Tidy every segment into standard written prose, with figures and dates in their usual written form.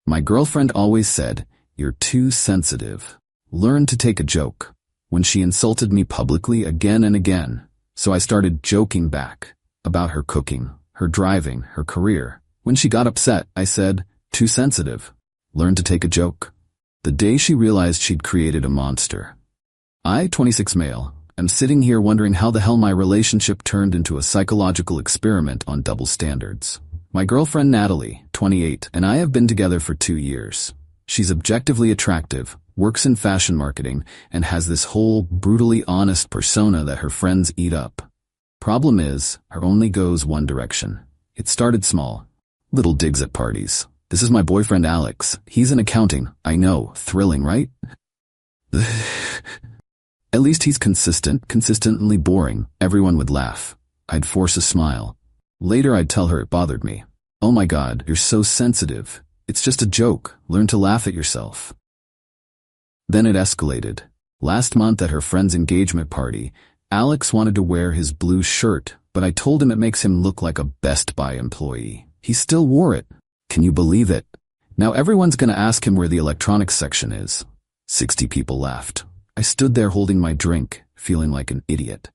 My girlfriend always said, "You're too sensitive. Learn to take a joke," when she insulted me publicly again and again. So I started joking back about her cooking, her driving, her career. When she got upset, I said, "Too sensitive. Learn to take a joke." The day she realized she'd created a monster. I, 26 male, am sitting here wondering how the hell my relationship turned into a psychological experiment on double standards. My girlfriend Natalie, 28, and I have been together for 2 years. She's objectively attractive, works in fashion marketing, and has this whole brutally honest persona that her friends eat up. Problem is, her only goes one direction. It started small. Little digs at parties. "This is my boyfriend Alex. He's in accounting. I know. Thrilling, right?" At least he's consistently boring. Everyone would laugh. I'd force a smile. Later I'd tell her it bothered me. "Oh my God, you're so sensitive. It's just a joke. Learn to laugh at yourself." Then it escalated. Last month at her friend's engagement party, Alex wanted to wear his blue shirt, but I told him it makes him look like a Best Buy employee. He still wore it. Can you believe it? Now everyone's gonna ask him where the electronics section is. 60 people laughed. I stood there holding my drink, feeling like an idiot.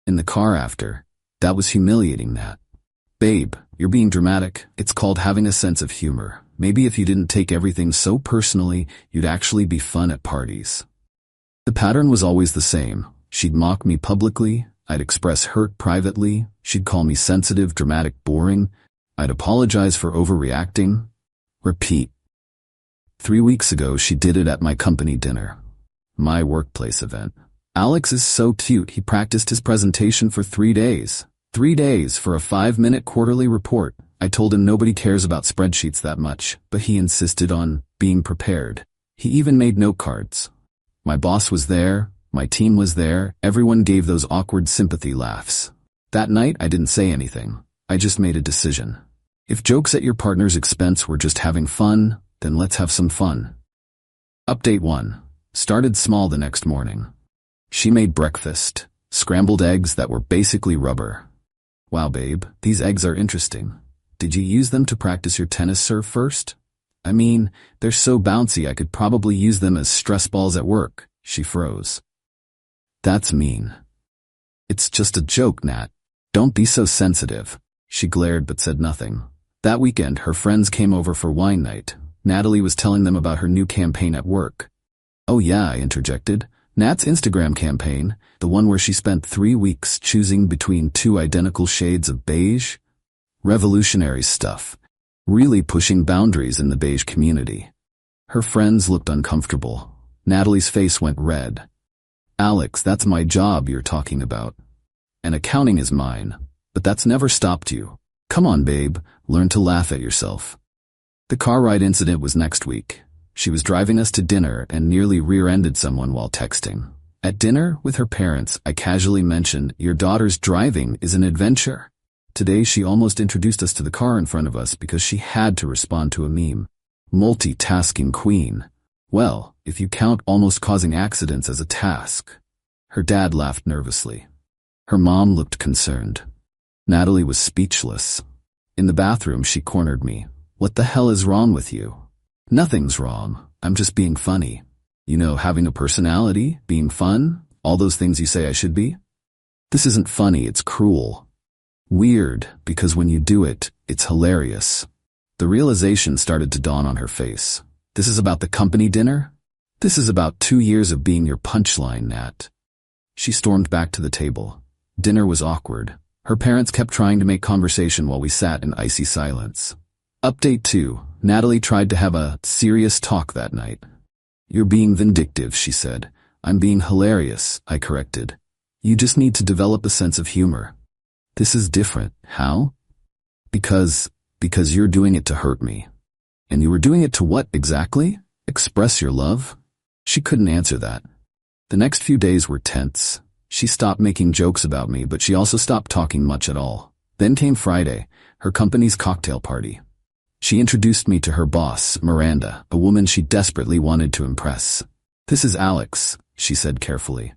In the car after, that was humiliating, Nat. "Babe, you're being dramatic. It's called having a sense of humor. Maybe if you didn't take everything so personally, you'd actually be fun at parties." The pattern was always the same. She'd mock me publicly, I'd express hurt privately, she'd call me sensitive, dramatic, boring, I'd apologize for overreacting. Repeat. 3 weeks ago she did it at my company dinner. My workplace event. Alex is so cute he practiced his presentation for 3 days. 3 days for a 5-minute quarterly report. I told him nobody cares about spreadsheets that much, but he insisted on being prepared. He even made note cards. My boss was there, my team was there, everyone gave those awkward sympathy laughs. That night I didn't say anything. I just made a decision. If jokes at your partner's expense were just having fun, then let's have some fun. Update 1. Started small the next morning. She made breakfast, scrambled eggs that were basically rubber. "Wow, babe, these eggs are interesting. Did you use them to practice your tennis serve first?" "I mean, they're so bouncy I could probably use them as stress balls at work." She froze. "That's mean." "It's just a joke, Nat. Don't be so sensitive." She glared but said nothing. That weekend, her friends came over for wine night. Natalie was telling them about her new campaign at work. "Oh yeah," I interjected. "Nat's Instagram campaign, the one where she spent 3 weeks choosing between 2 identical shades of beige? Revolutionary stuff. Really pushing boundaries in the beige community." Her friends looked uncomfortable. Natalie's face went red. "Alex, that's my job you're talking about. And accounting is mine. But that's never stopped you. Come on, babe, learn to laugh at yourself." The car ride incident was next week. She was driving us to dinner and nearly rear-ended someone while texting. At dinner with her parents, I casually mentioned, "Your daughter's driving is an adventure." Today she almost introduced us to the car in front of us because she had to respond to a meme. Multitasking queen. Well, if you count almost causing accidents as a task. Her dad laughed nervously. Her mom looked concerned. Natalie was speechless. In the bathroom she cornered me. "What the hell is wrong with you?" "Nothing's wrong. I'm just being funny. You know, having a personality, being fun, all those things you say I should be." "This isn't funny, it's cruel. Weird, because when you do it, it's hilarious." The realization started to dawn on her face. "This is about the company dinner? This is about 2 years of being your punchline, Nat." She stormed back to the table. Dinner was awkward. Her parents kept trying to make conversation while we sat in icy silence. Update 2. Natalie tried to have a serious talk that night. "You're being vindictive," she said. "I'm being hilarious," I corrected. "You just need to develop a sense of humor." "This is different." "How?" Because you're doing it to hurt me." "And you were doing it to what exactly? Express your love?" She couldn't answer that. The next few days were tense. She stopped making jokes about me, but she also stopped talking much at all. Then came Friday, her company's cocktail party. She introduced me to her boss, Miranda, a woman she desperately wanted to impress. "This is Alex," she said carefully.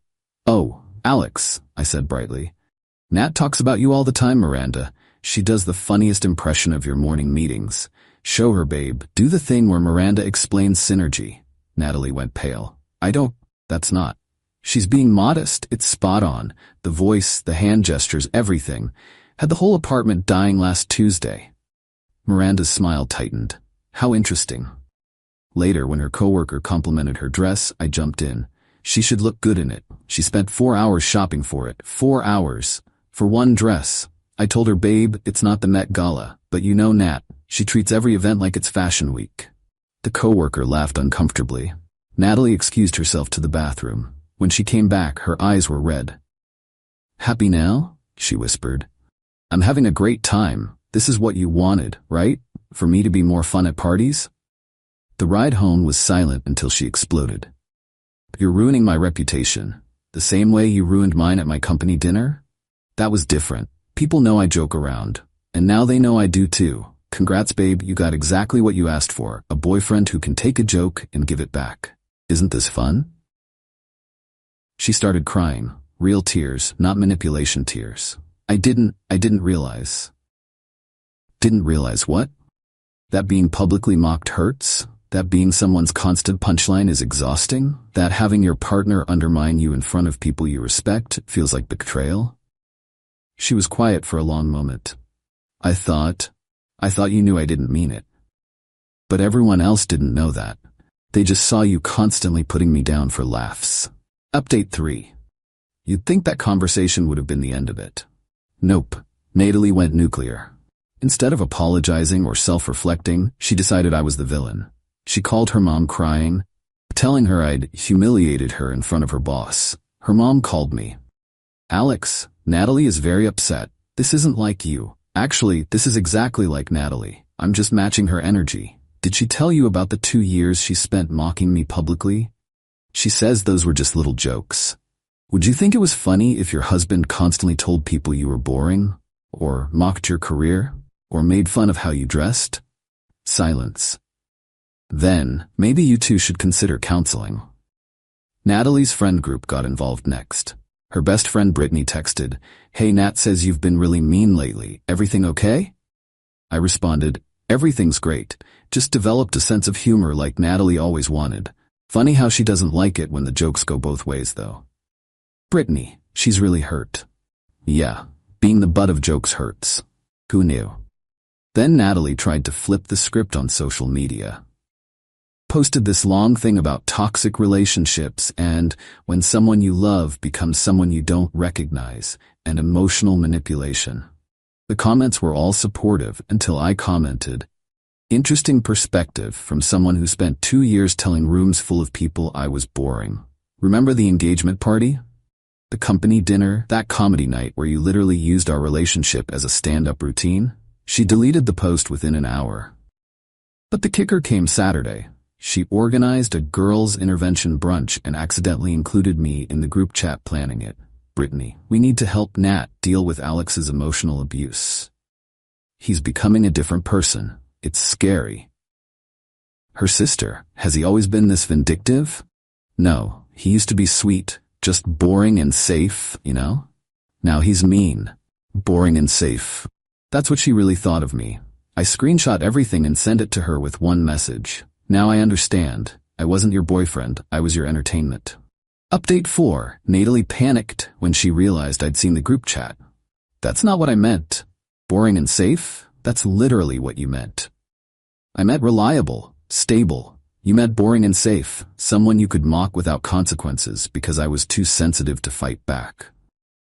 "Oh, Alex," I said brightly. "Nat talks about you all the time, Miranda. She does the funniest impression of your morning meetings. Show her, babe. Do the thing where Miranda explains synergy. Natalie went pale. That's not. She's being modest. It's spot on. The voice, the hand gestures, everything. Had the whole apartment dying last Tuesday. Miranda's smile tightened. How interesting. Later, when her coworker complimented her dress, I jumped in. She should look good in it. She spent 4 hours shopping for it. 4 hours. For one dress. I told her, babe, it's not the Met Gala, but you know Nat. She treats every event like it's Fashion Week. The coworker laughed uncomfortably. Natalie excused herself to the bathroom. When she came back, her eyes were red. Happy now? She whispered. I'm having a great time. This is what you wanted, right? For me to be more fun at parties? The ride home was silent until she exploded. You're ruining my reputation. The same way you ruined mine at my company dinner? That was different. People know I joke around. And now they know I do too. Congrats, babe, you got exactly what you asked for. A boyfriend who can take a joke and give it back. Isn't this fun? She started crying. Real tears, not manipulation tears. I didn't realize. Didn't realize what? That being publicly mocked hurts? That being someone's constant punchline is exhausting? That having your partner undermine you in front of people you respect feels like betrayal? She was quiet for a long moment. I thought you knew I didn't mean it. But everyone else didn't know that. They just saw you constantly putting me down for laughs. Update 3. You'd think that conversation would have been the end of it. Nope. Natalie went nuclear. Instead of apologizing or self-reflecting, she decided I was the villain. She called her mom crying, telling her I'd humiliated her in front of her boss. Her mom called me. Alex, Natalie is very upset. This isn't like you. Actually, this is exactly like Natalie. I'm just matching her energy. Did she tell you about the 2 years she spent mocking me publicly? She says those were just little jokes. Would you think it was funny if your husband constantly told people you were boring? Or mocked your career? Or made fun of how you dressed? Silence. Then, maybe you two should consider counseling. Natalie's friend group got involved next. Her best friend Brittany texted, "Hey, Nat says you've been really mean lately. Everything okay?" I responded, "Everything's great. Just developed a sense of humor like Natalie always wanted. Funny how she doesn't like it when the jokes go both ways, though." Brittany, she's really hurt. Yeah, being the butt of jokes hurts. Who knew? Then Natalie tried to flip the script on social media. Posted this long thing about toxic relationships and when someone you love becomes someone you don't recognize, and emotional manipulation. The comments were all supportive until I commented, "Interesting perspective from someone who spent 2 years telling rooms full of people I was boring. Remember the engagement party? The company dinner, that comedy night where you literally used our relationship as a stand-up routine?" She deleted the post within an hour. But the kicker came Saturday. She organized a girls' intervention brunch and accidentally included me in the group chat planning it. "Brittany, we need to help Nat deal with Alex's emotional abuse. He's becoming a different person. It's scary." Her sister, has he always been this vindictive? No, he used to be sweet, just boring and safe, you know? Now he's mean, boring and safe. That's what she really thought of me. I screenshot everything and sent it to her with one message. "Now I understand. I wasn't your boyfriend, I was your entertainment." Update 4. Natalie panicked when she realized I'd seen the group chat. "That's not what I meant. Boring and safe? That's literally what you meant. I meant reliable, stable. You meant boring and safe, someone you could mock without consequences because I was too sensitive to fight back."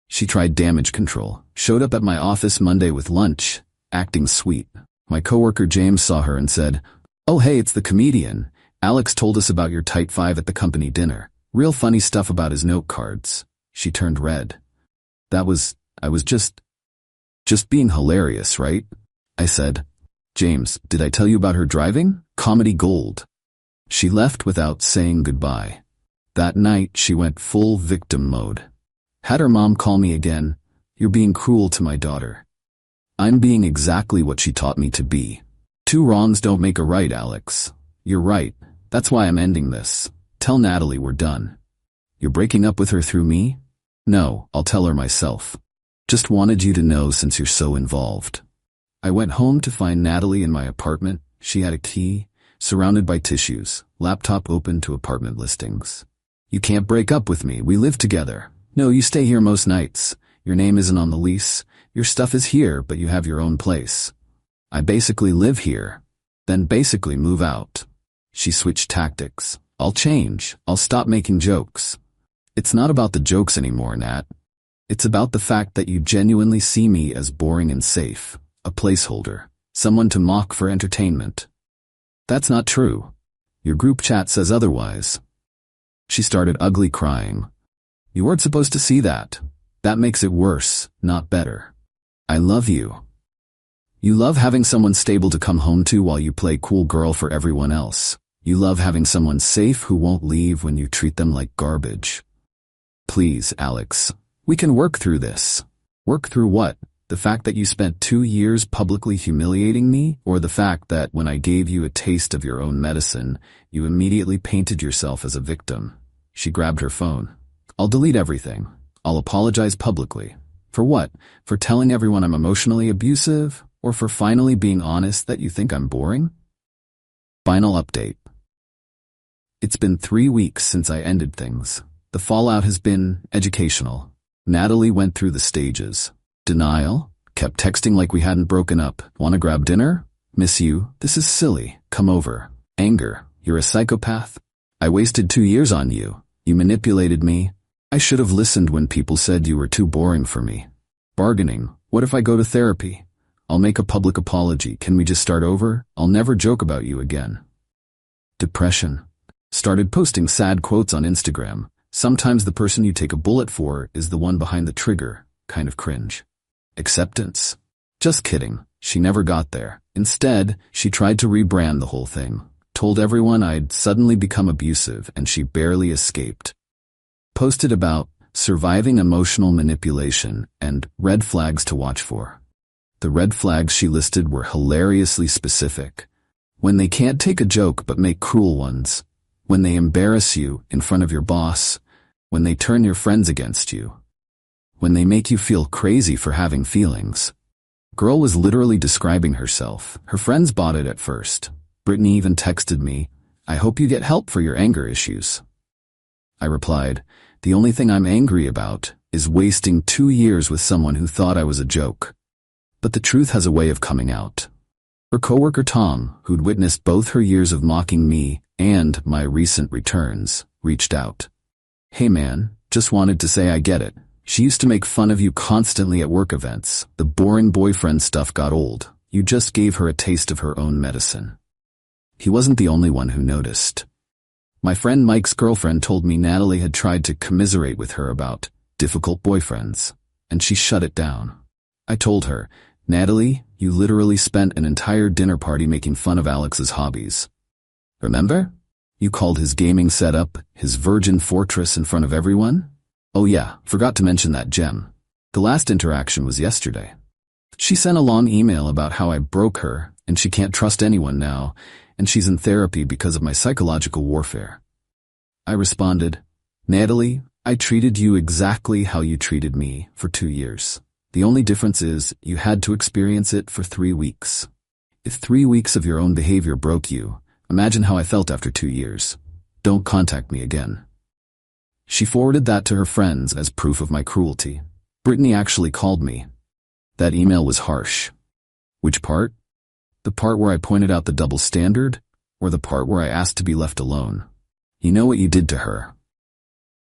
She tried damage control, showed up at my office Monday with lunch, acting sweet. My coworker James saw her and said, "Oh hey, it's the comedian. Alex told us about your tight five at the company dinner. Real funny stuff about his note cards." She turned red. I was just being hilarious, right? I said, "James, did I tell you about her driving? Comedy gold." She left without saying goodbye. That night, she went full victim mode. Had her mom call me again, "You're being cruel to my daughter." I'm being exactly what she taught me to be. 2 wrongs don't make a right, Alex. You're right. That's why I'm ending this. Tell Natalie we're done. You're breaking up with her through me? No, I'll tell her myself. Just wanted you to know since you're so involved. I went home to find Natalie in my apartment, She had a key, surrounded by tissues, laptop open to apartment listings. You can't break up with me, we live together. No, you stay here most nights. Your name isn't on the lease. Your stuff is here, but you have your own place. I basically live here, then basically move out. She switched tactics. I'll change. I'll stop making jokes. It's not about the jokes anymore, Nat. It's about the fact that you genuinely see me as boring and safe, a placeholder, someone to mock for entertainment. That's not true. Your group chat says otherwise. She started ugly crying. You weren't supposed to see that. That makes it worse, not better. I love you. You love having someone stable to come home to while you play cool girl for everyone else. You love having someone safe who won't leave when you treat them like garbage. Please, Alex. We can work through this. Work through what? The fact that you spent 2 years publicly humiliating me, or the fact that when I gave you a taste of your own medicine, you immediately painted yourself as a victim? She grabbed her phone. I'll delete everything. I'll apologize publicly. For what? For telling everyone I'm emotionally abusive? Or for finally being honest that you think I'm boring? Final update. It's been 3 weeks since I ended things. The fallout has been educational. Natalie went through the stages. Denial, kept texting like we hadn't broken up. Wanna grab dinner? Miss you, this is silly, come over. Anger, you're a psychopath. I wasted 2 years on you. You manipulated me. I should have listened when people said you were too boring for me. Bargaining, what if I go to therapy? I'll make a public apology. Can we just start over? I'll never joke about you again. Depression. Started posting sad quotes on Instagram. Sometimes the person you take a bullet for is the one behind the trigger. Kind of cringe. Acceptance. Just kidding. She never got there. Instead, she tried to rebrand the whole thing. Told everyone I'd suddenly become abusive and she barely escaped. Posted about surviving emotional manipulation and red flags to watch for. The red flags she listed were hilariously specific. When they can't take a joke but make cruel ones. When they embarrass you in front of your boss. When they turn your friends against you. When they make you feel crazy for having feelings. Girl was literally describing herself. Her friends bought it at first. Brittany even texted me, I hope you get help for your anger issues. I replied, the only thing I'm angry about is wasting 2 years with someone who thought I was a joke. But the truth has a way of coming out. Her coworker Tom, who'd witnessed both her years of mocking me and my recent returns, reached out. Hey man, just wanted to say I get it. She used to make fun of you constantly at work events. The boring boyfriend stuff got old. You just gave her a taste of her own medicine. He wasn't the only one who noticed. My friend Mike's girlfriend told me Natalie had tried to commiserate with her about difficult boyfriends, and she shut it down. I told her, Natalie, you literally spent an entire dinner party making fun of Alex's hobbies. Remember? You called his gaming setup his Virgin Fortress in front of everyone? Oh yeah, forgot to mention that gem. The last interaction was yesterday. She sent a long email about how I broke her, and she can't trust anyone now, and she's in therapy because of my psychological warfare. I responded, Natalie, I treated you exactly how you treated me for 2 years. The only difference is you had to experience it for 3 weeks. If 3 weeks of your own behavior broke you, imagine how I felt after 2 years. Don't contact me again. She forwarded that to her friends as proof of my cruelty. Brittany actually called me. That email was harsh. Which part? The part where I pointed out the double standard, or the part where I asked to be left alone? You know what you did to her.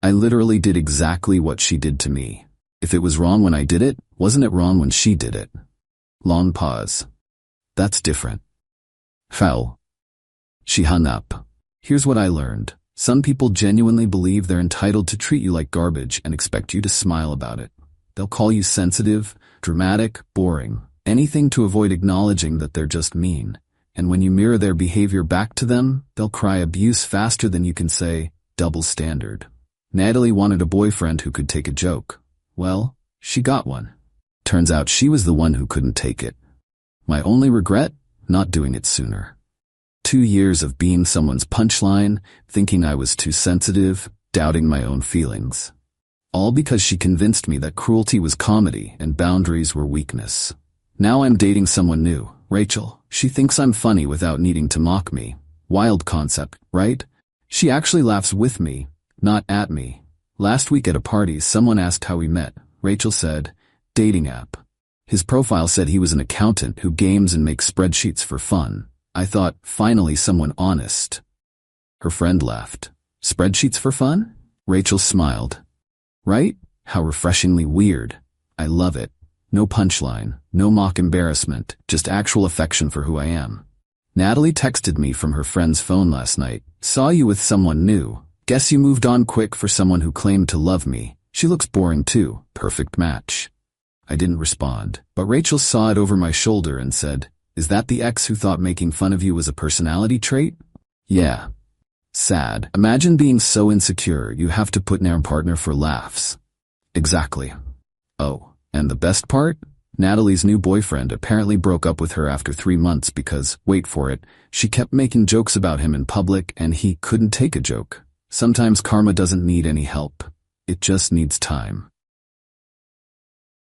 I literally did exactly what she did to me. If it was wrong when I did it, wasn't it wrong when she did it? Long pause. That's different. Foul. She hung up. Here's what I learned. Some people genuinely believe they're entitled to treat you like garbage and expect you to smile about it. They'll call you sensitive, dramatic, boring, anything to avoid acknowledging that they're just mean. And when you mirror their behavior back to them, they'll cry abuse faster than you can say, double standard. Natalie wanted a boyfriend who could take a joke. Well, she got one. Turns out she was the one who couldn't take it. My only regret? Not doing it sooner. 2 years of being someone's punchline, thinking I was too sensitive, doubting my own feelings. All because she convinced me that cruelty was comedy and boundaries were weakness. Now I'm dating someone new, Rachel, she thinks I'm funny without needing to mock me. Wild concept, right? She actually laughs with me, not at me. Last week at a party, someone asked how we met. Rachel said, dating app. His profile said he was an accountant who games and makes spreadsheets for fun. I thought, finally someone honest. Her friend laughed. Spreadsheets for fun? Rachel smiled. Right? How refreshingly weird. I love it. No punchline, no mock embarrassment, just actual affection for who I am. Natalie texted me from her friend's phone last night. Saw you with someone new. Guess you moved on quick for someone who claimed to love me. She looks boring too. Perfect match. I didn't respond, but Rachel saw it over my shoulder and said, is that the ex who thought making fun of you was a personality trait? Yeah. Sad. Imagine being so insecure you have to put in your partner for laughs. Exactly. Oh, and the best part? Natalie's new boyfriend apparently broke up with her after 3 months because, wait for it, she kept making jokes about him in public and he couldn't take a joke. Sometimes karma doesn't need any help. It just needs time.